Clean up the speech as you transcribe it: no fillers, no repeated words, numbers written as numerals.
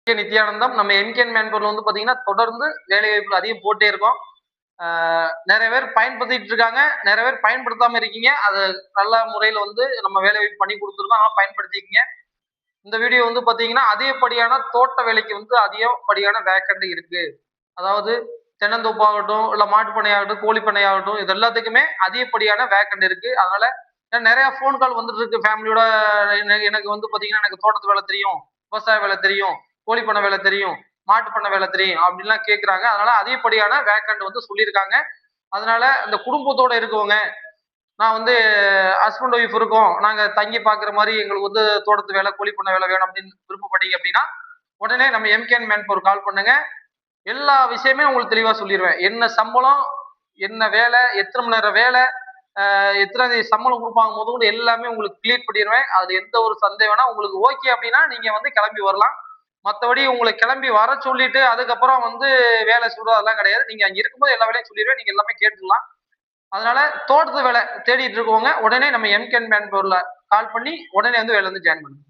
நித்யானந்தம். நம்ம எம்கேஎன் மேன்பவர்ல வந்து பாத்தீங்கன்னா தொடர்ந்து வேலை வாய்ப்புகள் அதிகம் போட்டே இருக்கோம். நிறைய பேர் பயன்படுத்திட்டு இருக்காங்க, நிறைய பேர் பயன்படுத்தாம இருக்கீங்க. அது நல்ல முறையில வந்து நம்ம வேலை வாய்ப்பு பண்ணி கொடுத்துருக்கோம், ஆனால் பயன்படுத்திக்கங்க. இந்த வீடியோ வந்து பாத்தீங்கன்னா அதிகப்படியான தோட்ட வேலைக்கு வந்து அதிகப்படியான வேக்கண்ட் இருக்கு. அதாவது தென்னந்தோப்பாகட்டும், இல்ல மாட்டு பண்ணையாகட்டும், கோழி பண்ணையாகட்டும், இது எல்லாத்துக்குமே அதிகப்படியான வேக்கண்ட் இருக்கு. அதனால நிறைய போன் கால் வந்துட்டு இருக்கு ஃபேமிலியோட. எனக்கு வந்து பாத்தீங்கன்னா எனக்கு தோட்டத்து வேலை தெரியும், விவசாய வேலை தெரியும், கோழி பண்ண வேலை தெரியும், மாட்டு பண்ண வேலை தெரியும் அப்படின்லாம் கேட்கறாங்க. அதனால அதிகப்படியான வேக்கண்ட் வந்து சொல்லியிருக்காங்க. அதனால இந்த குடும்பத்தோட இருக்கவங்க, நான் வந்து ஹஸ்பண்ட் ஒய்ஃப் இருக்கோம், நாங்க தங்கி பாக்குற மாதிரி எங்களுக்கு வந்து தோட்டத்து வேலை கோழி பண்ண வேலை வேணும் அப்படின்னு விருப்பப்பட்டீங்க அப்படின்னா உடனே நம்ம எம்கேஎன் மேன்பவர் கால் பண்ணுங்க. எல்லா விஷயமே உங்களுக்கு தெளிவா சொல்லிடுவேன். என்ன சம்பளம், என்ன வேலை, எத்தனை மணி நேரம் வேலை, எத்தனை சம்பளம் கொடுப்பாங்க முதற்கொண்டு எல்லாமே உங்களுக்கு கிளியர் பண்ணிடுவேன். அது எந்த ஒரு சந்தேகம்னா உங்களுக்கு ஓகே அப்படின்னா நீங்க வந்து கிளம்பி வரலாம். மற்றபடி உங்களை கிளம்பி வர சொல்லிட்டு அதுக்கப்புறம் வந்து வேலை சொல்றது அதெல்லாம் கிடையாது. நீங்க அங்க இருக்கும்போது எல்லா வேலையும் சொல்லிடுவேன், நீங்க எல்லாமே கேட்டுக்கலாம். அதனால தோட்டத்து வேலை தேடிட்டு இருக்கவங்க உடனே நம்ம எம்கேஎன் மேன்பவர்ல கால் பண்ணி உடனே வந்து வேலை வந்து ஜாயின் பண்ணுங்க.